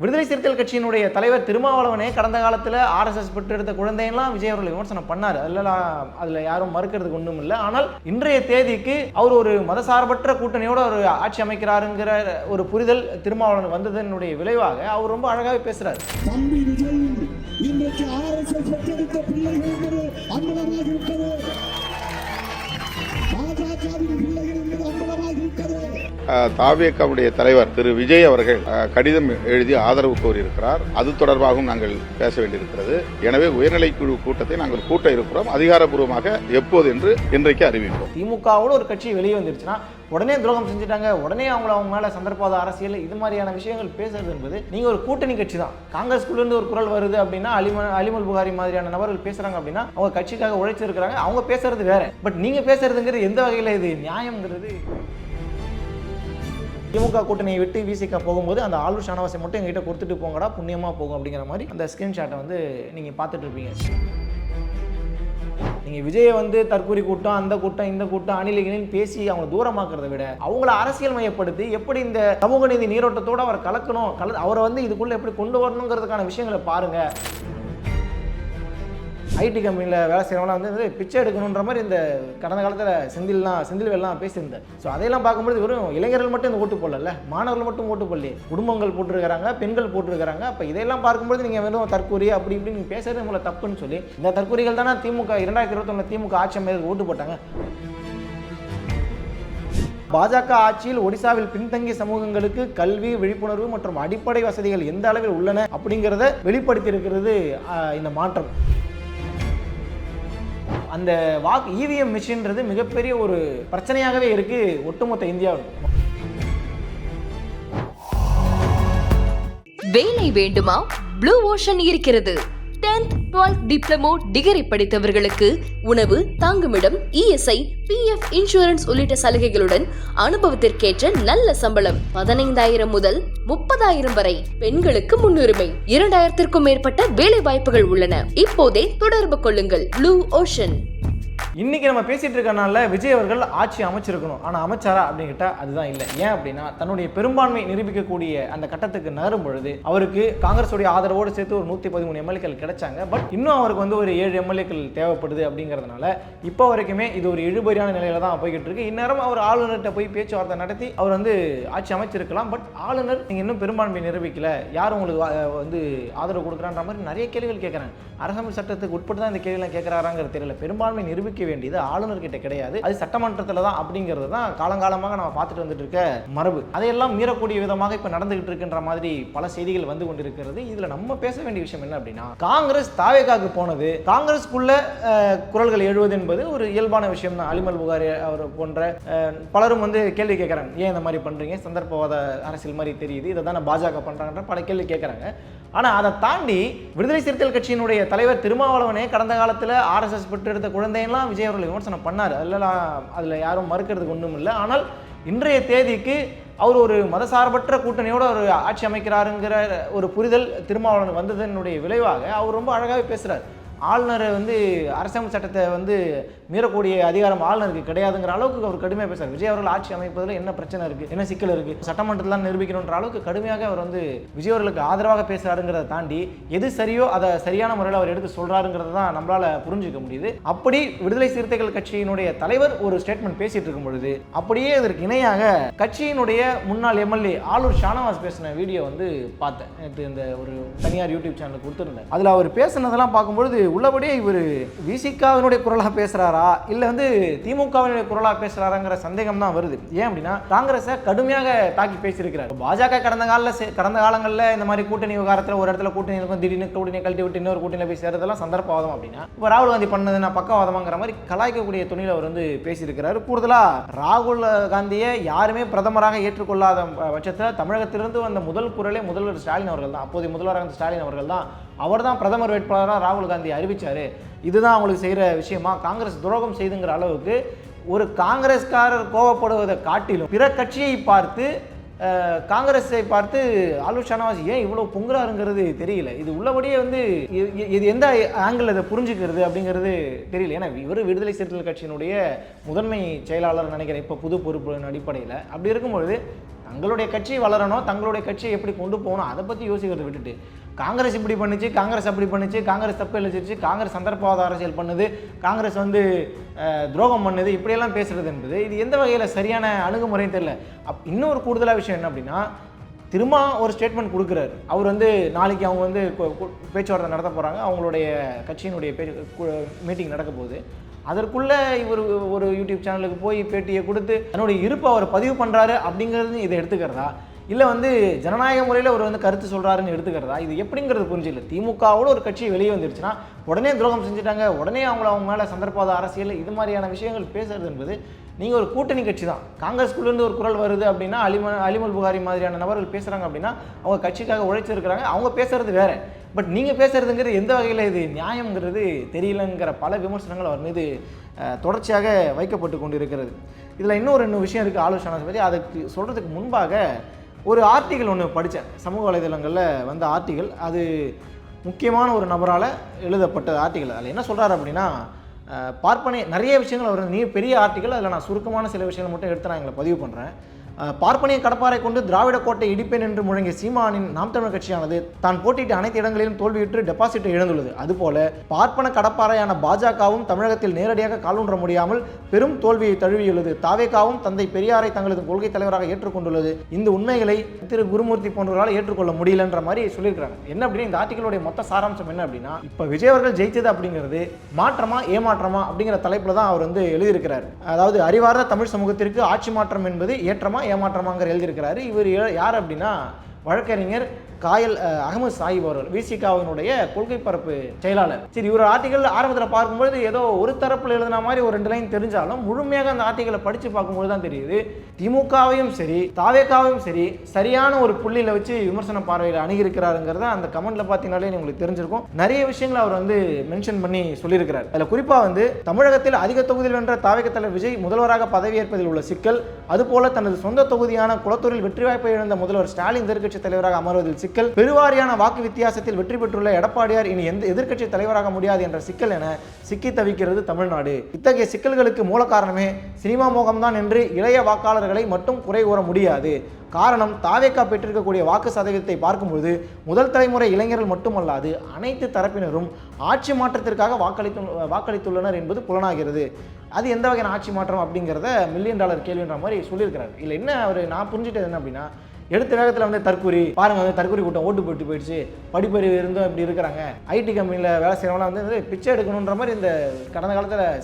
விடுதலை சிறுத்தைகள் கட்சியினுடைய தலைவர் திருமாவளவனே கடந்த காலத்தில் ஆர்எஸ்எஸ் பெற்றெடுத்த குழந்தையெல்லாம் விஜய் அவர்கள் விமர்சனம் பண்ணார். அதில் யாரும் மறுக்கிறதுக்கு ஒன்றும் இல்லை. ஆனால் இன்றைய தேதிக்கு அவர் ஒரு மதசார்பற்ற கூட்டணியோட ஒரு ஆட்சி அமைக்கிறாருங்கிற ஒரு புரிதல் திருமாவளவன் வந்ததனுடைய விளைவாக அவர் ரொம்ப அழகாகவே பேசுறாரு. தாவேகாவுடைய தலைவர் திரு விஜய் அவர்கள் கடிதம் எழுதி ஆதரவு கோரியிருக்கிறார். அது தொடர்பாகவும் நாங்கள் பேச வேண்டியிருக்கிறது. எனவே உயர்நிலைக்குழு கூட்டத்தை நாங்கள் கூட்ட இருக்கிறோம். அதிகாரப்பூர்வமாக எப்போது என்று இன்றைக்கு அறிவிப்போம். திமுகவோட ஒரு கட்சி வெளியே வந்துருச்சுன்னா உடனே துரோகம் செஞ்சுட்டாங்க, உடனே அவங்க மேல சந்தர்ப்பாத அரசியல் இது மாதிரியான விஷயங்கள் பேசுறது என்பது, நீங்க ஒரு கூட்டணி கட்சி தான், காங்கிரஸ்குள்ள இருந்து ஒரு குரல் வருது அப்படின்னா அலிமல் புகாரி மாதிரியான நபர்கள் பேசுறாங்க அப்படின்னா அவங்க கட்சிக்காக உழைச்சிருக்கிறாங்க, அவங்க பேசுறது வேற. பட் நீங்க பேசுறதுங்கிறது எந்த வகையில இது நியாயம்ங்கிறது? திமுக கூட்டணியை விட்டு விசிக போகும்போது அந்த ஆளூர் ஷானவாஸை மட்டும் எங்ககிட்ட கொடுத்துட்டு போங்கடா புண்ணியமா போகும் அப்படிங்கிற மாதிரி அந்த ஸ்கிரீன்ஷாட்டை வந்து நீங்க பார்த்துட்டு இருப்பீங்க. நீங்க விஜயை வந்து தற்கூரி கூட்டம், அந்த கூட்டம், இந்த கூட்டம், அணிலிகளின் பேசி அவங்களை தூரமாக்குறதை விட அவங்கள அரசியல் மையப்படுத்தி எப்படி இந்த சமூக நீதி நீரோட்டத்தோடு அவர் கலக்கணும், அவரை வந்து இதுக்குள்ள எப்படி கொண்டு வரணுங்கிறதுக்கான விஷயங்களை பாருங்க. ஐடி கம்பெனியில் வேலை செய்கிறவங்களாம் வந்து பிச்சை எடுக்கணுன்ற மாதிரி இந்த கடந்த காலத்தில் செந்தில்வேல்லாம் பேசியிருந்தார். ஸோ அதையெல்லாம் பார்க்கும்போது வெறும் இளைஞர்கள் மட்டும் இந்த ஓட்டு போடல, மாணவர்கள் மட்டும் ஓட்டு போடலையே, குடும்பங்கள் போட்டிருக்கிறாங்க, பெண்கள் போட்டிருக்கிறாங்க. அப்போ இதெல்லாம் பார்க்கும்போது நீங்கள் வெறும் தற்கூரி அப்படி இப்படி நீங்கள் பேசுறது உங்களை தப்புன்னு சொல்லி இந்த தற்கூரிகள் தானே திமுக 2021 திமுக ஆட்சி அமைதிக்கு ஓட்டு போட்டாங்க. பாஜக ஆட்சியில் ஒடிசாவில் பின்தங்கிய சமூகங்களுக்கு கல்வி, விழிப்புணர்வு மற்றும் அடிப்படை வசதிகள் எந்த அளவில் உள்ளன அப்படிங்கிறத வெளிப்படுத்தி இருக்கிறது இந்த மாற்றம். அந்த வாக்கு இவிஎம் மிஷின்றது மிகப்பெரிய ஒரு பிரச்சனையாகவே இருக்கு ஒட்டுமொத்த இந்தியாவில். வேலை வேண்டுமா? ப்ளூ ஓஷன் இருக்கிறது. 10th 12th டிப்ளமோ டிகிரி படித்தவர்களுக்கு உணவு, தங்குமிடம், இஎஸ்ஐ, பிஎஃப் இன்சூரன்ஸ் உள்ளிட்ட சலுகைகளுடன் அனுபவத்திற்கேற்ற நல்ல சம்பளம் 15,000 முதல் 30,000 வரை. பெண்களுக்கு முன்னுரிமை. 2,000க்கும் மேற்பட்ட வேலை வாய்ப்புகள் உள்ளன. இப்போதே தொடர்பு கொள்ளுங்கள். Blue ocean. இன்னைக்கு நம்ம பேசிட்டு இருக்கனால விஜய் அவர்கள் ஆட்சி அமைச்சிருக்கணும், ஆனால் அமைச்சாரா அப்படின்னு கேட்டால் அதுதான் இல்லை. ஏன் அப்படின்னா தன்னுடைய பெரும்பான்மை நிரூபிக்கக்கூடிய அந்த கட்டத்துக்கு நகரும் பொழுது அவருக்கு காங்கிரஸுடைய ஆதரவோடு சேர்த்து ஒரு 113 எம்எல்ஏக்கள் கிடைச்சாங்க. பட் இன்னும் அவருக்கு வந்து ஒரு 7 எம்எல்ஏக்கள் தேவைப்படுது அப்படிங்கிறதுனால இப்போ வரைக்குமே இது ஒரு இழுபறியான நிலையில தான் போய்கிட்டு இருக்கு. இந்நேரம் அவர் ஆளுநர்கிட்ட போய் பேச்சுவார்த்தை நடத்தி அவர் வந்து ஆட்சி அமைச்சிருக்கலாம். பட் ஆளுநர் நீங்கள் இன்னும் பெரும்பான்மை நிரூபிக்கல, யார் உங்களுக்கு வந்து ஆதரவு கொடுக்குறான்ற மாதிரி நிறைய கேள்விகள் கேட்குறாங்க. அரசமைப்பு சட்டத்துக்கு உட்பட்டு தான் இந்த கேள்வியெல்லாம் கேட்குறாங்கிறது தெரியல. பெரும்பான்மை நிரூபிக்க வேண்டியது ஆளுநர்கிட்ட கிடையாது, அது சட்டமன்றத்தில் தான் அப்படிங்கிறது தான் காலங்காலமாக நம்ம பார்த்துட்டு வந்துட்டு இருக்க மரபு. அதையெல்லாம் மீறக்கூடிய விதமாக இப்போ நடந்துகிட்டு இருக்குன்ற மாதிரி பல செய்திகள் வந்து கொண்டிருக்கிறது. இதில் நம்ம பேச வேண்டிய விஷயம் என்ன அப்படின்னா, காங்கிரஸ் தாவேகாக்கு போனது, காங்கிரஸ்க்குள்ள குரல்கள் எழுவது என்பது ஒரு இயல்பான விஷயம் தான். அலிமல் புகாரி அவர் போன்ற பலரும் வந்து கேள்வி கேட்குறாங்க, ஏன் இந்த மாதிரி பண்ணுறீங்க, சந்தர்ப்பவாத அரசியல் மாதிரி தெரியுது, இதை தானே பாஜக பண்ணுறாங்கன்ற பல கேள்வி கேட்குறாங்க. ஆனால் அதை தாண்டி விடுதலை சிறுத்தைகள் கட்சியினுடைய தலைவர் திருமாவளவனே கடந்த காலத்தில் ஆர்எஸ்எஸ் பெற்றெடுத்த குழந்தையெல்லாம் விஜய் அவர்கள் விமர்சனம் பண்ணார். அதில் யாரும் மறுக்கிறதுக்கு ஒன்றும் இல்லை. ஆனால் இன்றைய தேதிக்கு அவர் ஒரு மதசார்பற்ற கூட்டணியோட ஒரு ஆட்சி அமைக்கிறாருங்கிற ஒரு புரிதல் திருமாவளவன் வந்ததனுடைய விளைவாக அவர் ரொம்ப அழகாகவே பேசுகிறார். ஆளுநரை வந்து அரசியல் சட்டத்தை வந்து மீறக்கூடிய அதிகாரம் ஆளுநருக்கு கிடையாதுங்கிற அளவுக்கு அவர் கடுமையாக பேசுறார். விஜய் அவர்கள் ஆட்சி அமைப்பதில் என்ன பிரச்சனை இருக்குது, என்ன சிக்கல் இருக்குது, சட்டமன்றத்தில் நிரூபிக்கணுன்ற அளவுக்கு கடுமையாக அவர் வந்து விஜய் அவர்களுக்கு ஆதரவாக பேசுகிறாருங்கிறத தாண்டி எது சரியோ அதை சரியான முறையில் அவர் எடுத்து சொல்கிறாருங்கிறத தான் நம்மளால் புரிஞ்சிக்க முடியுது. அப்படி விடுதலை சிறுத்தைகள் கட்சியினுடைய தலைவர் ஒரு ஸ்டேட்மெண்ட் பேசிட்டு இருக்கும் பொழுது அப்படியே இதற்கு இணையாக கட்சியினுடைய முன்னாள் எம்எல்ஏ ஆளூர் ஷானவாஸ் பேசின வீடியோ வந்து பார்த்தேன். நேற்று இந்த ஒரு தனியார் யூடியூப் சேனல் கொடுத்துருந்தேன். அதில் அவர் பேசுனதெல்லாம் பார்க்கும்பொழுது உள்ளபடியே இவர் விசிகாவினுடைய குரலாக பேசுகிறாரா இல்லை வந்து திமுகவினுடைய குரலாக பேசுகிறாராங்கிற சந்தேகம் தான் வருது. ஏன் அப்படின்னா காங்கிரஸை கடுமையாக தாக்கி பேசியிருக்கிறார். பாஜக கடந்த காலங்களில் இந்த மாதிரி கூட்டணி விவகாரத்தில் ஒரு இடத்துல கூட்டணி இருக்கும், திடீர்னு கூட்டணி கழட்டி விட்டு இன்னொரு கூட்டணியில் போய் சேர்றதெல்லாம் சந்தர்ப்பவாதம் அப்படின்னா இப்போ ராகுல் காந்தி பண்ணது நான் பக்கவாதமாங்கிற மாதிரி கலாய்க்கக்கூடிய துணியில் அவர் வந்து பேசியிருக்கிறார். கூடுதலாக ராகுல் காந்தியை யாருமே பிரதமராக ஏற்றுக்கொள்ளாத பட்சத்தில் தமிழகத்திலிருந்து வந்த முதல் குரலே முதல்வர் ஸ்டாலின் அவர்கள் தான், அப்போதைய முதல்வராக ஸ்டாலின் அவர்கள் தான், அவர் தான் பிரதமர் வேட்பாளராக ராகுல் காந்தி அறிவித்தார். இதுதான் அவங்களுக்கு செய்கிற விஷயமா, காங்கிரஸ் துரோகம் செய்துங்கிற அளவுக்கு ஒரு காங்கிரஸ்காரர் கோவப்படுவதை காட்டிலும் பிற கட்சியை பார்த்து காங்கிரஸை பார்த்து ஆளூர் ஷானவாஸ் ஏன் இவ்வளோ பொங்குறாருங்கிறது தெரியல. இது உள்ளபடியே வந்து இது எந்த ஆங்கிள் அதை புரிஞ்சுக்கிறது அப்படிங்கிறது தெரியல. ஏன்னா இவர் விடுதலை சிறுத்தைகள் கட்சியினுடைய முதன்மை செயலாளர் நினைக்கிறேன் இப்போ புது பொறுப்பு அடிப்படையில். அப்படி இருக்கும்பொழுது தங்களுடைய கட்சி வளரணும், தங்களுடைய கட்சியை எப்படி கொண்டு போகணும் அதை பற்றி யோசிக்கிறத விட்டுட்டு காங்கிரஸ் இப்படி பண்ணுச்சு, காங்கிரஸ் அப்படி பண்ணுச்சு, காங்கிரஸ் தப்பு எழுதிச்சு, காங்கிரஸ் சந்தர்ப்பவாத அரசியல் பண்ணுது, காங்கிரஸ் வந்து துரோகம் பண்ணுது, இப்படியெல்லாம் பேசுகிறது என்பது இது எந்த வகையில் சரியான அணுகுமுறைன்னு தெரியல. இன்னொரு கூடுதலாக விஷயம் என்ன அப்படின்னா, திரும்ப ஒரு ஸ்டேட்மெண்ட் கொடுக்குறாரு. அவர் வந்து நாளைக்கு அவங்க வந்து பேச்சுவார்த்தை நடத்த போகிறாங்க, அவங்களுடைய கட்சியினுடைய மீட்டிங் நடக்க போகுது. அதற்குள்ளே இவர் ஒரு யூடியூப் சேனலுக்கு போய் பேட்டியை கொடுத்து தன்னுடைய இருப்பை அவர் பதிவு பண்ணுறாரு அப்படிங்கிறது இதை எடுத்துக்கிறதா, இல்லை வந்து ஜனநாயக முறையில் அவர் வந்து கருத்து சொல்கிறாருன்னு எடுத்துக்கிறதா, இது எப்படிங்கிறது புரிஞ்சில்லை. திமுகவோட ஒரு கட்சி வெளியே வந்துருச்சுன்னா உடனே துரோகம் செஞ்சுட்டாங்க, உடனே அவங்க மேலே சந்தர்ப்பாத அரசியல் இது மாதிரியான விஷயங்கள் பேசுறது என்பது, நீங்கள் ஒரு கூட்டணி கட்சி தான், காங்கிரஸ்குள்ளேருந்து ஒரு குரல் வருது அப்படின்னா அலிமல் புகாரி மாதிரியான நபர்கள் பேசுகிறாங்க அப்படின்னா அவங்க கட்சிக்காக உழைச்சிருக்கிறாங்க, அவங்க பேசுறது வேறு. பட் நீங்கள் பேசுகிறதுங்கிறது எந்த வகையில் இது நியாயங்கிறது தெரியலங்கிற பல விமர்சனங்கள் அவர் மீது தொடர்ச்சியாக வைக்கப்பட்டு கொண்டு இருக்கிறது. இதில் இன்னொரு விஷயம் இருக்குது ஆலோசனை பற்றி. அதுக்கு சொல்கிறதுக்கு முன்பாக ஒரு ஆர்டிகல் ஒன்று படித்தேன், சமூக வலைதளங்களில் வந்த ஆர்டிகல். அது முக்கியமான ஒரு நபரால் எழுதப்பட்ட ஆர்டிகல். அதில் என்ன சொல்கிறார் அப்படின்னா, பார்ப்பனை நிறைய விஷயங்கள் அவர் பெரிய ஆர்டிகல், அதில் நான் சுருக்கமான சில விஷயங்கள் மட்டும் எடுத்து நான் எங்களை பதிவு பண்ணுறேன். பார்ப்பனிய கடப்பாரை கொண்டு திராவிட கோட்டை இடிப்பேன் என்று முழங்கிய சீமானின் நாம் தமிழர் கட்சியானது தான் போட்டியிட்ட அனைத்து இடங்களிலும் தோல்வியுற்று டெபாசிட்டை இழந்துள்ளது. அதுபோல பார்ப்பன கடப்பாறையான பாஜகவும் தமிழகத்தில் நேரடியாக காலூன்ற முடியாமல் பெரும் தோல்வியை தழுவியுள்ளது. தாவேகாவும் தந்தை பெரியாரை தங்களது கொள்கை தலைவராக ஏற்றுக்கொண்டுள்ளது. இந்த உண்மைகளை திரு குருமூர்த்தி போன்றவர்களால் ஏற்றுக்கொள்ள முடியலன்ற மாதிரி சொல்லியிருக்காங்க. என்ன அப்படின்னா, இந்த ஆர்டிகளுடைய மொத்த சாராம்சம் என்ன அப்படின்னா, இப்போ விஜய் அவர்கள் ஜெயிச்சது அப்படிங்கிறது மாற்றமா ஏமாற்றமா அப்படிங்கிற தலைப்பில் தான் அவர் வந்து எழுதியிருக்கிறார். அதாவது அறிவார்ந்த தமிழ் சமூகத்திற்கு ஆட்சி மாற்றம் என்பது ஏற்றமா ஏமாற்றமாங்கிற எழுதியிருக்கிறாரு. இவர் யார் அப்படின்னா, வழக்கறிஞர் காயல் அகமது சாஹிப் அவர்கள், விசிகாவினுடைய கொள்கை பரப்பு செயலாளர். சரி, இவர் ஆர்டிகல் ஆரம்பத்தில் பார்க்கும்போது ஏதோ ஒரு தரப்பில் எழுதின மாதிரி ஒரு 2 லைன் தெரிஞ்சாலும் முழுமையாக அந்த ஆர்டிகளை படித்து பார்க்கும்போது தான் தெரியுது, திமுகவையும் சரி தாவேகாவையும் சரி சரியான ஒரு புள்ளியில் வச்சு விமர்சன பார்வையில் அணுகியிருக்கிறாருங்கிறத அந்த கமெண்ட்ல பார்த்தீங்கன்னாலே உங்களுக்கு தெரிஞ்சிருக்கும். நிறைய விஷயங்களை அவர் வந்து மென்ஷன் பண்ணி சொல்லியிருக்கிறார். அதில் குறிப்பாக வந்து தமிழகத்தில் அதிக தொகுதியில் வென்ற தாவேக தலைவர் விஜய் முதல்வராக பதவியேற்பதில் உள்ள சிக்கல், அதுபோல தனது சொந்த தொகுதியான குளத்தூரில் வெற்றி வாய்ப்பை இழந்த முதல்வர் ஸ்டாலின் எதிர்க்கட்சி தலைவராக அமர்வதில் சிக்கல், பெருவாரியான வாக்கு வித்தியாசத்தில் வெற்றி பெற்றுள்ள எடப்பாடியார் இனி எந்த எதிர்க்கட்சி தலைவராக முடியாது என்ற சிக்கல் என சிக்கி தவிக்கிறது தமிழ்நாடு. இத்தகைய சிக்கல்களுக்கு மூல காரணமே சினிமா மோகம்தான் என்று இளைய வாக்காளர்களை மட்டும் குறை கூற முடியாது. காரணம், தாவேகா பெற்றிருக்கக்கூடிய வாக்கு சதவீதத்தை பார்க்கும்போது முதல் தலைமுறை இளைஞர்கள் மட்டுமல்லாது அனைத்து தரப்பினரும் ஆட்சி மாற்றத்திற்காக வாக்களித்துள்ளனர் என்பது புலனாகிறது. அது எந்த வகையான ஆட்சி மாற்றம் அப்படிங்கிறத $1 மில்லியன் கேள்வின்ற மாதிரி சொல்லியிருக்கிறார். இல்லை என்ன அவர் நான் புரிஞ்சுட்டது என்ன அப்படின்னா, எடுத்த வேகத்தில் வந்து தற்கூரி பாருங்க, வந்து தற்கூரி கூட்டம் ஓட்டு போட்டு போயிடுச்சு, படிப்பறிவு இருந்தும் இப்படி இருக்கிறாங்க, ஐடி கம்பெனியில் வேலை செய்கிறவங்களாம் வந்து பிச்சை எடுக்கணுன்ற மாதிரி இந்த கடந்த காலத்தில்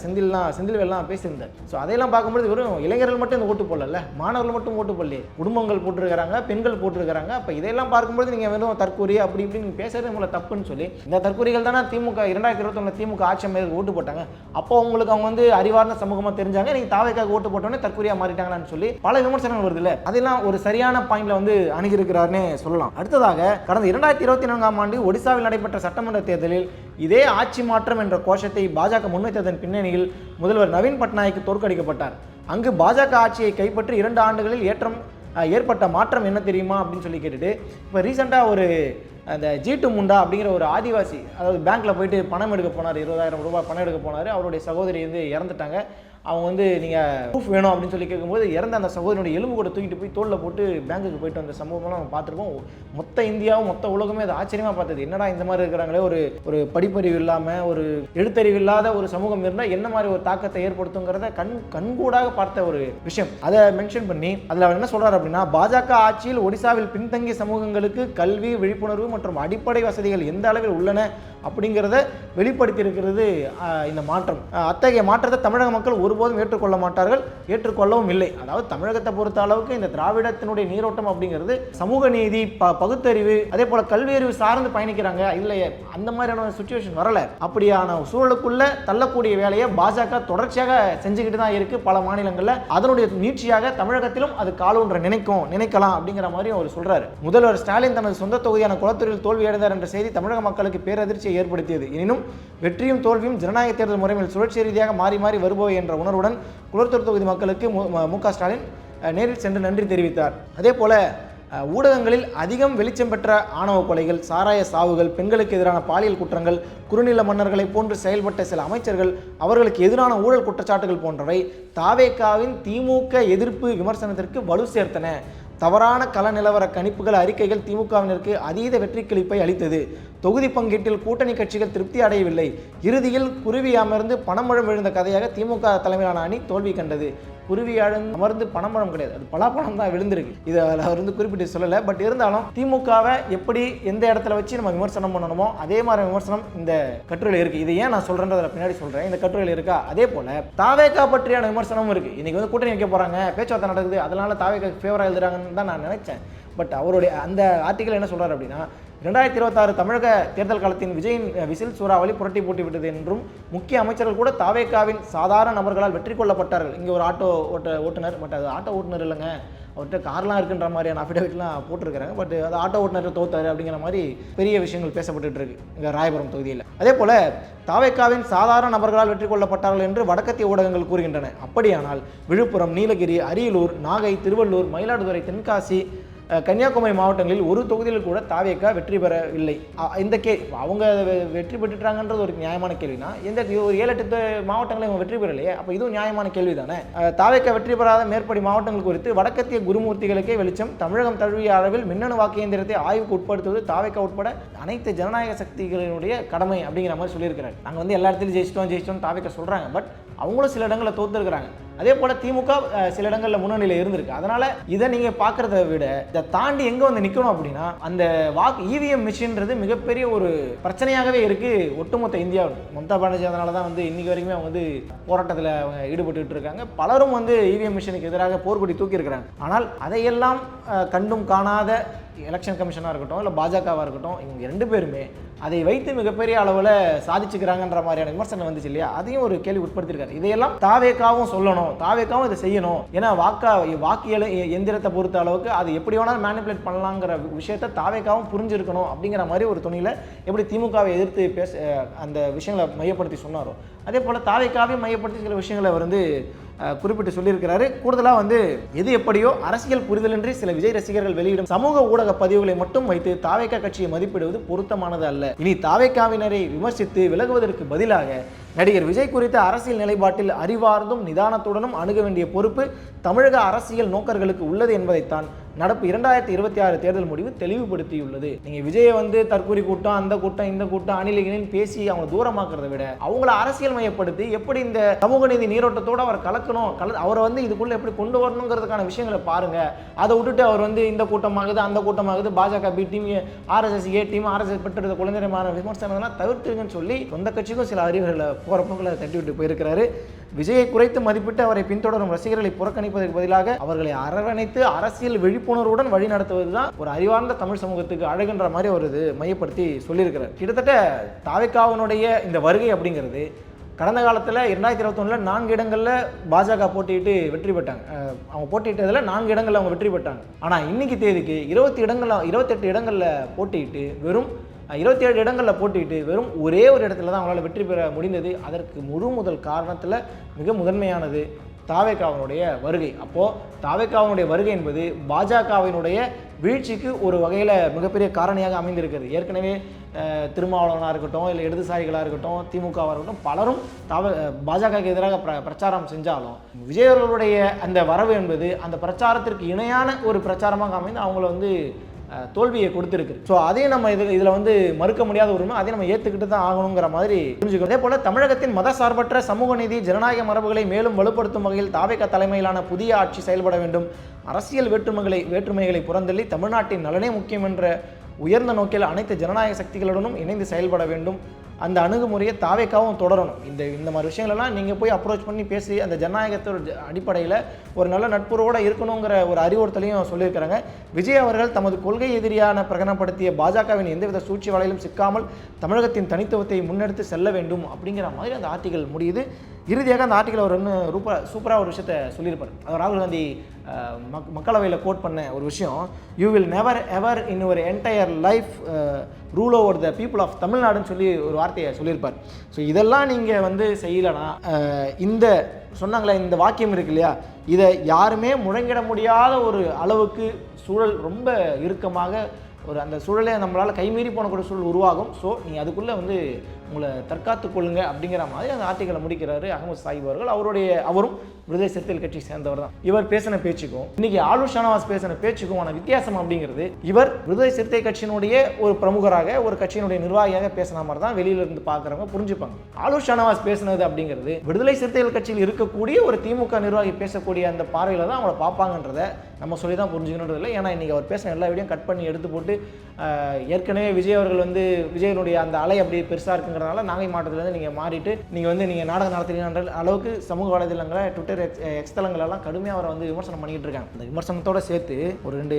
செந்தில்வேல்லாம் பேசியிருந்தார். ஸோ அதையெல்லாம் பார்க்கும்போது வெறும் இளைஞர்கள் மட்டும் இந்த ஓட்டு போடல, மாணவர்கள் மட்டும் ஓட்டு போடல, குடும்பங்கள் போட்டிருக்கிறாங்க, பெண்கள் போட்டிருக்கிறாங்க. அப்போ இதெல்லாம் பார்க்கும்போது நீங்கள் வெறும் தற்கூரி அப்படி இப்படின்னு பேசுறது உங்களை தப்புன்னு சொல்லி, இந்த தற்கூரிகள் தானே திமுக 2021 திமுக ஆட்சி அமைதிக்கு ஓட்டு போட்டாங்க, அப்போ உங்களுக்கு அவங்க வந்து அறிவார்ந்த சமூகமாக தெரிஞ்சாங்க, நீங்கள் தாவேக்காக ஓட்டு போட்டோன்னே தற்கூரியாக மாறிட்டாங்களான்னு சொல்லி பல விமர்சனங்கள் வருது இல்லை. அதெல்லாம் ஒரு சரியான பாயிண்ட்ல வந்து அணுகியிருக்கிறார்னே சொல்லலாம். அடுத்ததாக கடந்த 2024ஆம் ஆண்டு ஒடிசாவில் நடைபெற்ற சட்டமன்ற தேர்தலில் இதே ஆட்சி மாற்றம் என்ற கோஷத்தை பாஜக முன்வைத்ததன் பின்னணியில் முதல்வர் நவீன் பட்நாயக் தோற்கடிக்கப்பட்டார். அங்கு பாஜக ஆட்சியை கைப்பற்றி 2 ஆண்டுகளில் ஏற்பட்ட மாற்றம் என்ன தெரியுமா அப்படின்னு சொல்லி கேட்டுட்டு, இப்போ ரீசெண்டாக ஒரு அந்த ஜீட்டு முண்டா அப்படிங்கிற ஒரு ஆதிவாசி, அதாவது பேங்க்கில் போயிட்டு பணம் எடுக்க போனார், 20,000 ரூபாய் பணம் எடுக்க போனார். அவருடைய சகோதரி வந்து இறந்துட்டாங்க. அவங்க வந்து நீங்கள் ப்ரூஃப் வேணும் அப்படின்னு சொல்லி கேட்கும்போது இறந்த அந்த சகோதரனுடைய எலும்பு கூட தூக்கிட்டு போய் தோளில் போட்டு பேங்குக்கு போயிட்டு வந்த சம்பவம்லாம் நம்ம பார்த்துருப்போம். மொத்த இந்தியாவும் மொத்த உலகமே அது ஆச்சரியமாக பார்த்தது. என்னடா இந்த மாதிரி இருக்கிறாங்களே, ஒரு படிப்பறிவு இல்லாமல் ஒரு எழுத்தறிவு இல்லாத ஒரு சமூகம் இருந்தால் என்ன மாதிரி ஒரு தாக்கத்தை ஏற்படுத்துங்கிறத கண்கூடாக பார்த்த ஒரு விஷயம். அதை மென்ஷன் பண்ணி அதில் அவர் என்ன சொல்கிறார் அப்படின்னா, பாஜக ஆட்சியில் ஒடிசாவில் பின்தங்கிய சமூகங்களுக்கு கல்வி, விழிப்புணர்வு மற்றும் அடிப்படை வசதிகள் எந்த அளவில் உள்ளன அப்படிங்கிறத வெளிப்படுத்தி இருக்கிறது இந்த மாற்றம். அத்தகைய மாற்றத்தை தமிழக மக்கள் ஒருபோதும் ஏற்றுக்கொள்ள மாட்டார்கள், ஏற்றுக்கொள்ளவும் இல்லை. அதாவது தமிழகத்தை பொறுத்த அளவுக்கு இந்த திராவிடத்தினுடைய நீரோட்டம் அப்படிங்கிறது சமூக நீதி, பகுத்தறிவு, அதே போல கல்வி அறிவு சார்ந்து பயணிக்கிறாங்க. இல்லை அந்த மாதிரியான சுச்சுவேஷன் வரல. அப்படியான சூழலுக்குள்ள தள்ளக்கூடிய வேலையை பாஜக தொடர்ச்சியாக செஞ்சுக்கிட்டு தான் இருக்கு பல மாநிலங்களில். அதனுடைய நீட்சியாக தமிழகத்திலும் அது காலூன்ற நினைக்கலாம் அப்படிங்கிற மாதிரி அவர் சொல்றாரு. முதல்வர் ஸ்டாலின் தனது சொந்த தொகுதியான குளத்தூரில் தோல்வி அடைந்தார் என்ற செய்தி தமிழக மக்களுக்கு பேரதிர்ச்சியை ஏற்படுத்தியது. எனினும் வெற்றியும் தோல்வியும் ஜனநாயக தேர்தல் முறையில் சுழற்சி ரீதியாக மாறி மாறி வருபவை என்ற உணர்வுடன் குளத்தூர் தொகுதி மக்களுக்கு மு.க. ஸ்டாலின் நேரில் சென்று நன்றி தெரிவித்தார். அதே போல ஊடகங்களில் அதிகம் வெளிச்சம் பெற்ற ஆணவ கொலைகள், சாராய சாவுகள், பெண்களுக்கு எதிரான பாலியல் குற்றங்கள், குறுநில மன்னர்களை போன்று செயல்பட்ட சில அமைச்சர்கள், அவர்களுக்கு எதிரான ஊழல் குற்றச்சாட்டுகள் போன்றவை தாவேகாவின் திமுக எதிர்ப்பு விமர்சனத்திற்கு வலு சேர்த்தன. தவறான கள நிலவர கணிப்புகள் அறிக்கைகள் திமுகவினருக்கு அதீத வெற்றி கிளிப்பை அளித்தது. தொகுதி பங்கீட்டில் கூட்டணி கட்சிகள் திருப்தி அடையவில்லை. இறுதியில் குருவி அமர்ந்து பணமழம் விழுந்த கதையாக திமுக தலைமையிலான அணி தோல்வி கண்டது. குருவி அமர்ந்து பணமழம் கிடையாது, அது பலாப்பழம் தான் விழுந்திருக்கு. இதை அவர் குறிப்பிட்டு சொல்லலை. பட் இருந்தாலும் திமுகவை எப்படி எந்த இடத்துல வச்சு நம்ம விமர்சனம் பண்ணணுமோ அதே மாதிரி விமர்சனம் இந்த கட்டுரையில் இருக்கு. இதை ஏன் நான் சொல்றேன்றதை பின்னாடி சொல்றேன். இந்த கட்டுரையில் இருக்கா, அதே போல தாவேகா பற்றியான விமர்சனமும் இருக்கு. இன்னைக்கு கூட்டணி வைக்க போறாங்க, பேச்சுவார்த்தை நடக்குது, அதனால தாவேகா ஃபேவரா எழுதுறாங்கன்னு தான் நான் நினைச்சேன். பட் அவருடைய அந்த ஆர்டிகல் என்ன சொல்றாரு அப்படின்னா, 2026 தமிழக தேர்தல் காலத்தின் விஜயின் விசில் சூறாவளி புரட்டி போட்டு விட்டது என்றும் முக்கிய அமைச்சர்கள் கூட தாவேகாவின் சாதாரண நபர்களால் வெற்றி கொள்ளப்பட்டார்கள். இங்கே ஒரு ஆட்டோ ஓட்டுநர், பட் அது ஆட்டோ ஓட்டுநர் இல்லைங்க, அவர்கிட்ட கார்லாம் இருக்குன்ற மாதிரியான அஃபிடவிட்லாம் போட்டிருக்கிறாங்க. பட் அது ஆட்டோ ஓட்டுநர் தோத்தாரு அப்படிங்கிற மாதிரி பெரிய விஷயங்கள் பேசப்பட்டு இருக்கு இங்கே ராயபுரம் தொகுதியில். அதே போல தாவேகாவின் சாதாரண நபர்களால் வெற்றி கொள்ளப்பட்டார்கள் என்று வடக்கத்திய ஊடகங்கள் கூறுகின்றன. அப்படியானால் விழுப்புரம், நீலகிரி, அரியலூர், நாகை, திருவள்ளூர், மயிலாடுதுறை, தென்காசி, கன்னியாகுமரி மாவட்டங்களில் ஒரு தொகுதியில் கூட தாவேகா வெற்றி பெறவில்லை. இந்த அவங்க வெற்றி பெற்றுட்டாங்கன்றது ஒரு நியாயமான கேள்வினா, இந்த ஒரு 7-8 மாவட்டங்களில் இவங்க வெற்றி பெறலையே, அப்போ இதுவும் நியாயமான கேள்வி தானே. தாவேகா வெற்றி பெறாத மேற்படி மாவட்டங்கள் குறித்து வடக்கத்திய குருமூர்த்திகளுக்கே வெளிச்சம். தமிழகம் தழுவிய அளவில் மின்னணு வாக்கு இயந்திரத்தை ஆய்வுக்கு உட்படுத்துவது தாவேகா உட்பட அனைத்து ஜனநாயக சக்திகளினுடைய கடமை அப்படிங்கிற மாதிரி சொல்லியிருக்கிறாங்க. நாங்கள் எல்லா இடத்துலையும் ஜெயிச்சிட்டோம் தாவேகா சொல்கிறாங்க. பட் அவங்களும் சில இடங்களில் தோத்துருக்கிறாங்க. அதே போல திமுக சில இடங்களில் முன்னணியில் இருந்திருக்கு. அதனால இதை நீங்க பார்க்கறத விட இதை தாண்டி எங்க வந்து நிற்கணும் அப்படின்னா, அந்த வாக்கு இவிஎம் மிஷின்றது மிகப்பெரிய ஒரு பிரச்சனையாகவே இருக்கு ஒட்டுமொத்த இந்தியாவில். மம்தா பானர்ஜி அதனால தான் இன்னைக்கு வரைக்குமே அவங்க போராட்டத்தில் அவங்க ஈடுபட்டு இருக்காங்க. பலரும் இவிஎம் மிஷினுக்கு எதிராக போர்க்கொடி தூக்கி இருக்கிறாங்க. ஆனால் அதையெல்லாம் கண்டும் காணாத எலெக்ஷன் கமிஷனாக இருக்கட்டும், இல்லை பாஜகவாக இருக்கட்டும், இவங்க 2 பேருமே அதை வைத்து மிகப்பெரிய அளவில் சாதிச்சுக்கிறாங்கன்ற மாதிரியான விமர்சனம் வந்துச்சு இல்லையா, அதையும் ஒரு கேள்வி உட்படுத்திருக்காரு. இதையெல்லாம் தாவேகாவும் சொல்லணும், தாவேகாவும் இதை செய்யணும். ஏன்னா வாக்கு எந்திரத்தை பொறுத்த அளவுக்கு அது எப்படி வேணாலும் மேனிபுலேட் பண்ணலாங்கிற விஷயத்தை தாவேகாவும் புரிஞ்சிருக்கணும் அப்படிங்கிற மாதிரி ஒரு துணியில் எப்படி திமுகவை எதிர்த்து அந்த விஷயங்களை மையப்படுத்தி சொன்னாரோ, அதே போல் தாவேகாவையும் மையப்படுத்தி சில விஷயங்களை அவர் குறிப்பிட்டு சொல்லியிருக்கிறாரு. கூடுதலாக எது எப்படியோ அரசியல் புரிதலின்றி சில விஜய் ரசிகர்கள் வெளியிடும் சமூக ஊடக பதிவுகளை மட்டும் வைத்து தாவேகா கட்சியை மதிப்பிடுவது பொருத்தமானது அல்ல. இனி தாவேகாவினரை விமர்சித்து விலகுவதற்கு பதிலாக நடிகர் விஜய் குறித்த அரசியல் நிலைப்பாட்டில் அறிவார்ந்தும் நிதானத்துடனும் அணுக வேண்டிய பொறுப்பு தமிழக அரசியல் நோக்கர்களுக்கு உள்ளது என்பதைத்தான் நடப்பு 2026 தேர்தல் முடிவு தெளிவுபடுத்தியுள்ளது. நீங்க விஜயை தற்கூரி கூட்டம், அந்த கூட்டம், இந்த கூட்டம், அணிலிகளின் பேசி அவங்க தூரமாக்குறதை விட அவங்கள அரசியல் மையப்படுத்தி எப்படி இந்த சமூக நீதி நீரோட்டத்தோடு அவர் கலக்கணும், அவரை இதுக்குள்ள எப்படி கொண்டு வரணுங்கிறதுக்கான விஷயங்களை பாருங்க. அதை விட்டுட்டு அவர் இந்த கூட்டமாகுது, அந்த கூட்டமாகுது, BJP B team, RSS A team, RSS பெற்றது குழந்தைமான விமர்சனங்கள்லாம் தவிர்த்துருங்கன்னு சொல்லி சொந்த கட்சிக்கும் சில அறிவுகளை போகிற போக்கில் தட்டி விட்டு போயிருக்கிறாரு. விஜயை குறைத்து மதிப்பிட்டு அவரை பின்தொடரும் ரசிகர்களை புறக்கணிப்பதற்கு பதிலாக அவர்களை அரவணைத்து அரசியல் விழிப்புணர்வுடன் வழி நடத்துவதுதான் ஒரு அறிவார்ந்த தமிழ் சமூகத்துக்கு அழகுன்ற மாதிரி அவர் மையப்படுத்தி சொல்லியிருக்கிறார். கிட்டத்தட்ட தாவேகாவினுடைய இந்த வருகை அப்படிங்கிறது கடந்த காலத்தில் 2021 4 இடங்களில் பாஜக போட்டிட்டு வெற்றி பெற்றாங்க. அவங்க போட்டிட்டதில் 4 இடங்களில் அவங்க வெற்றி பெற்றாங்க. ஆனால் இன்னைக்கு தேதிக்கு 28 இடங்களில் போட்டிட்டு வெறும் 27 இடங்களில் போட்டிட்டு வெறும் ஒரே ஒரு இடத்துல தான் அவங்களால வெற்றி பெற முடிந்தது. அதற்கு முதல் காரணத்தில் மிக முதன்மையானது தாவேகாவினுடைய வருகை. அப்போது தாவேகாவினுடைய வருகை என்பது பாஜகவினுடைய வீழ்ச்சிக்கு ஒரு வகையில் மிகப்பெரிய காரணியாக அமைந்திருக்கிறது. ஏற்கனவே திருமாவளவனாக இருக்கட்டும், இல்லை இடதுசாரிகளாக இருக்கட்டும், திமுகவாக இருக்கட்டும், பலரும் பாஜகவுக்கு எதிராக பிரச்சாரம் செஞ்சாலும் விஜய் அவர்களுடைய அந்த வரவு என்பது அந்த பிரச்சாரத்திற்கு இணையான ஒரு பிரச்சாரமாக அமைந்து அவங்கள தோல்வியை கொடுத்துருக்கு. ஸோ அதையும் நம்ம இதில் மறுக்க முடியாத உரிமை, அதை நம்ம ஏற்றுக்கிட்டு தான் ஆகணுங்கிற மாதிரி புரிஞ்சுக்கணும். அதே போல் தமிழகத்தின் மத சார்பற்ற சமூக நீதி ஜனநாயக மரபுகளை மேலும் வலுப்படுத்தும் வகையில் தாவேகா தலைமையிலான புதிய ஆட்சி செயல்பட வேண்டும். அரசியல் வேற்றுமைகளை புறந்தள்ளி தமிழ்நாட்டின் நலனே முக்கியம் என்ற உயர்ந்த நோக்கில் அனைத்து ஜனநாயக சக்திகளுடனும் இணைந்து செயல்பட வேண்டும். அந்த அணுகுமுறையை தாவேகாவும் தொடரணும். இந்த மாதிரி விஷயங்களெல்லாம் நீங்கள் போய் அப்ரோச் பண்ணி பேசி அந்த ஜனநாயகத்தோட அடிப்படையில் ஒரு நல்ல நட்புறவோடு இருக்கணுங்கிற ஒரு அறிவுறுத்தலையும் சொல்லியிருக்கிறாங்க. விஜய் அவர்கள் தமது கொள்கை எதிரியான பிரகடனப்படுத்திய பாஜகவின் எந்தவித சூழ்ச்சி வலையிலும் சிக்காமல் தமிழகத்தின் தனித்துவத்தை முன்னெடுத்து செல்ல வேண்டும் அப்படிங்கிற மாதிரி அந்த ஆர்டிகல் முடியுது. இறுதியாக அந்த ஆர்டிகல் அவர் சூப்பராக ஒரு விஷயத்தை சொல்லியிருப்பார். அவர் ராகுல் காந்தி மக்களவையில் கோட் பண்ண ஒரு விஷயம், you will never ever in your entire life rule over the people of தமிழ்நாடுன்னு சொல்லி ஒரு வார்த்தையை சொல்லியிருப்பார். ஸோ இதெல்லாம் நீங்கள் செய்யலைன்னா இந்த சொன்னாங்களே இந்த வாக்கியம் இருக்கு இல்லையா, இதை யாருமே முழங்கிட முடியாத ஒரு அளவுக்கு சூழல் ரொம்ப இறுக்கமாக அந்த சூழலை நம்மளால் கைமீறி போனக்கூடிய சூழல் உருவாகும். ஸோ நீ அதுக்குள்ளே உங்களை தற்காத்து கொள்ளுங்க அப்படிங்கிற மாதிரி அந்த ஆர்டிகளை முடிக்கிறாரு அகமது சாஹிப் அவர்கள். அவரும் விடுதலை சிறுத்தைகள் கட்சி சேர்ந்தவர் தான். இவர் பேசின பேச்சுக்கும் இன்னைக்கு ஆளுஷ் ஷானவாஸ் பேசின பேச்சுக்குமான வித்தியாசம் அப்படிங்கிறது, இவர் விடுதலை சிறுத்தை கட்சியினுடைய ஒரு பிரமுகராக ஒரு கட்சியினுடைய நிர்வாகியாக பேசின மாதிரி தான் வெளியில இருந்து பார்க்குறவங்க புரிஞ்சுப்பாங்க. ஆளுஷ் ஷானவாஸ் பேசினது அப்படிங்கிறது விடுதலை சிறுத்தைகள் கட்சியில் இருக்கக்கூடிய ஒரு திமுக நிர்வாகி பேசக்கூடிய அந்த பார்வையில் தான் அவங்கள பார்ப்பாங்கன்றத நம்ம சொல்லி தான் புரிஞ்சுக்கணுன்றது இல்லை. ஏன்னா இன்றைக்கி அவர் பேசின எல்லா வீடியும் கட் பண்ணி எடுத்து போட்டு ஏற்கனவே விஜய் அவர்கள் விஜயனுடைய அந்த அலை அப்படி பெருசாக இருக்குங்கிறதுனால நாகை மாவட்டத்திலேருந்து நீங்கள் மாறிட்டு நீங்கள் நாடகம் நடத்துறீங்கன்ற அளவுக்கு சமூக வலைதளங்களை ட்விட்டர் எக்ஸ் தளங்களெல்லாம் கடுமையாக அவரை விமர்சனம் பண்ணிக்கிட்டு இருக்காங்க. அந்த விமர்சனத்தோட சேர்த்து ஒரு 2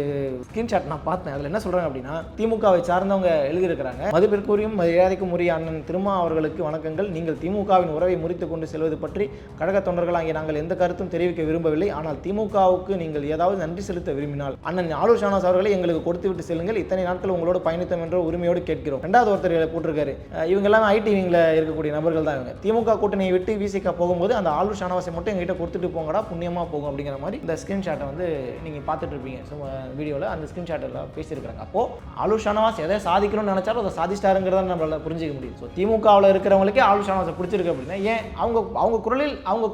ஸ்கிரீன்ஷாட் நான் பார்த்தேன். அதில் என்ன சொல்கிறாங்க அப்படின்னா, திமுகவை சார்ந்தவங்க எழுதியிருக்கிறாங்க. மதிப்பிற்குரியும் மரியாதைக்கும் உரிய அண்ணன் திருமா அவர்களுக்கு வணக்கங்கள். நீங்கள் திமுகவின் உறவை முறித்து கொண்டு செல்வது பற்றி கழக தொண்டர்களாகிய நாங்கள் எந்த கருத்தும் தெரிவிக்க விரும்பவில்லை. ஆனால் திமுகவுக்கு நீங்கள் ஏதாவது நன்றி செலுத்த விரும்பினால் அண்ணன் ஆளுஷ் ஷானவாஸ் அவர்களை எங்களுக்கு கொடுத்து விட்டு செல்லுங்கள். இத்தனை நாட்கள் உங்களோட பயணித்தோம் என்ற உரிமையோடு கேட்கிறோம். ரெண்டாவது ஒருத்தர் போட்டிருக்காரு, இவங்க எல்லாம் ஐடி விங்கில் இருக்கக்கூடிய நபர்கள் தான். இவங்க திமுக கூட்டணியை விட்டு விசிக போகும்போது அந்த ஆளுஷ் ஷானவாஸை மட்டும் எங்ககிட்ட கொடுத்துட்டு போங்கடா, புண்ணியமாக போகும் அப்படிங்கிற மாதிரி இந்த ஸ்கிரீன்ஷாட்டை நீங்கள் பார்த்துட்டு இருப்பீங்க வீடியோவில். அந்த ஸ்கிரீன்ஷாட்டில் பேசியிருக்காங்க. அப்போது ஆளுஷ் ஷானவாஸ் எதை சாதிக்கணும்னு நினைச்சாலும் அதை சாதிச்சிட்டாருங்கிறத நம்மளால புரிஞ்சிக்க முடியும். ஸோ திமுகவில் இருக்கிறவங்களுக்கே ஆளுஷ் ஷானவாஸை பிடிச்சிருக்கு அப்படின்னா ஏன் அவங்க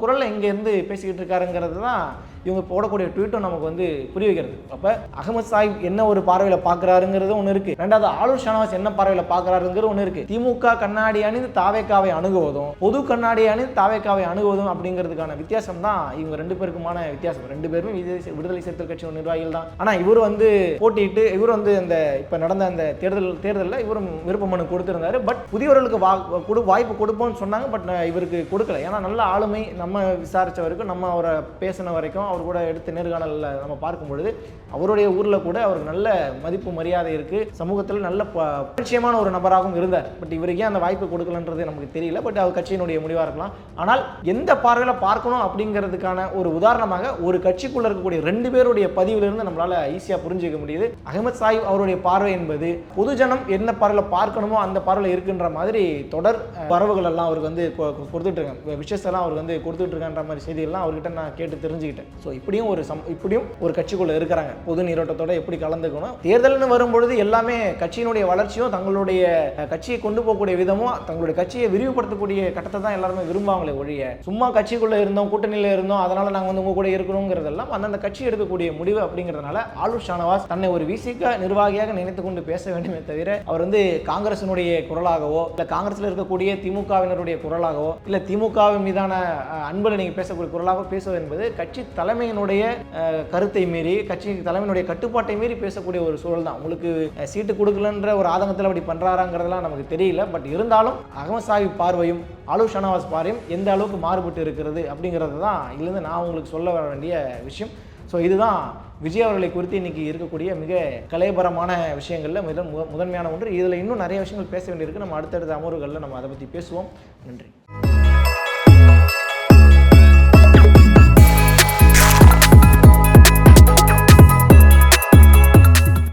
குரலில் இங்கேருந்து பேசிக்கிட்டு இருக்காருங்கிறது தான் இவங்க போடக்கூடிய ட்வீட்டும் நமக்கு புரிய வைக்கிறது. அப்போ அகமது சாஹிப் என்ன ஒரு பார்வையில் பார்க்குறாருங்கிறது ஒன்று இருக்குது. ரெண்டாவது ஆளுஷ் ஷானவாஸ் என்ன பார்வையில் பார்க்குறாருங்கிறது ஒன்று இருக்குது. திமுக கண்ணாடி அணிந்து தாவேக்காவை அணுகுவதும் பொது கண்ணாடி அணிந்து தாவேக்காவை அணுகுவதும் அப்படிங்கிறதுக்கான வித்தியாசம் தான் இவங்க 2 பேருக்குமான வித்தியாசம். 2 பேருமே விடுதலை சிறுத்தைகள் கட்சியோட நிர்வாகிகள் தான். ஆனால் இவர் போட்டிட்டு இவர் அந்த இப்போ நடந்த அந்த தேர்தலில் இவரும் விருப்ப மனு கொடுத்திருந்தாரு. பட் புதியவர்களுக்கு வாய்ப்பு கொடுப்போம்னு சொன்னாங்க. பட் இவருக்கு கொடுக்கல. ஏன்னா நல்ல ஆளுமை நம்ம விசாரிச்ச வரைக்கும், நம்ம அவரை பேசின வரைக்கும், அவர் கூட எடுத்த நேர்காணலில் நம்ம பார்க்கும் பொழுது அவருடைய ஊரில் கூட அவருக்கு நல்ல மதிப்பு மரியாதை இருக்குது. சமூகத்தில் நல்ல பரிச்சயமான ஒரு நபராகவும் இருந்தார். பட் இவருக்கு அந்த வாய்ப்பு கொடுக்கலன்றது நமக்கு தெரியல. பட் அவர் கட்சியினுடைய முடிவாக இருக்கலாம். ஆனால் எந்த பார்வையில் பார்க்கணும் அப்படிங்கிறதுக்கான ஒரு உதாரணமாக ஒரு கட்சிக்குள்ள இருக்கக்கூடிய 2 பேருடைய பதிவிலிருந்து நம்மளால ஈஸியாக புரிஞ்சுக்க முடியுது. அகமது சாஹிப் அவருடைய பார்வை என்பது பொதுஜனம் என்ன பார்வையில் பார்க்கணுமோ அந்த பார்வையில் இருக்குன்ற மாதிரி தொடர் வரவுகள் எல்லாம் அவருக்கு கொடுத்துட்டு இருக்காங்க. விஷஸ் எல்லாம் அவருக்கு கொடுத்துட்டு இருக்கான்ற மாதிரி செய்திகள்லாம் அவர்கிட்ட நான் கேட்டு தெரிஞ்சுக்கிட்டேன். ஸோ இப்படியும் ஒரு கட்சிக்குள்ள இருக்கிறாங்க. பொது நீரோட்டத்தோட எப்படி கலந்துக்கணும், தேர்தல்னு வரும்பொழுது எல்லாமே கட்சியினுடைய வளர்ச்சியும் தங்களுடைய கட்சியை கொண்டு போகக்கூடிய விதமும் தங்களுடைய கட்சியை விரிவுபடுத்தக்கூடிய கட்டத்தை தான் எல்லாருமே விரும்புவாங்களே ஒழிய சும்மா கட்சிக்குள்ள இருந்தோம், கூட்டணியில் இருந்தோம், அதனால நாங்கள் உங்க கூட இருக்கணுங்கிறதெல்லாம் அந்தந்த கட்சி எடுக்கக்கூடிய முடிவு அப்படிங்கிறதுனால ஆளுஷ் ஷானவாஸ் தன்னை ஒரு விசிக நிர்வாகியாக நினைத்து கொண்டு பேச வேண்டுமே தவிர அவர் காங்கிரசினுடைய குரலாகவோ இல்லை காங்கிரஸில் இருக்கக்கூடிய திமுகவினருடைய குரலாகவோ இல்லை திமுகவின் மீதான அன்புல நீங்க பேசக்கூடிய குரலாக பேசுவது என்பது கட்சி தலைமையினுடைய கருத்தை மீறி, கட்சி தலைமையினுடைய கட்டுப்பாட்டை மீறி பேசக்கூடிய ஒரு சூழல் தான். உங்களுக்கு சீட்டு கொடுக்கலன்ற ஒரு ஆதங்கத்தில் அப்படி பண்றாராங்கிறதுலாம் நமக்கு தெரியல. பட் இருந்தாலும் அகமது சாஹிப் பார்வையும் ஆளுஷ் ஷானவாஸ் பார்வையும் எந்த அளவுக்கு மாறுபட்டு இருக்கிறது அப்படிங்கிறது தான் இதுலேருந்து நான் உங்களுக்கு சொல்ல வர வேண்டிய விஷயம். ஸோ இதுதான் விஜய் அவர்களை குறித்து இன்னைக்கு இருக்கக்கூடிய மிக கலைபரமான விஷயங்களில் முதன்மையான ஒன்று. இதில் இன்னும் நிறைய விஷயங்கள் பேச வேண்டியிருக்கு. நம்ம அடுத்தடுத்த அமர்வுகளில் நம்ம அதை பற்றி பேசுவோம். நன்றி.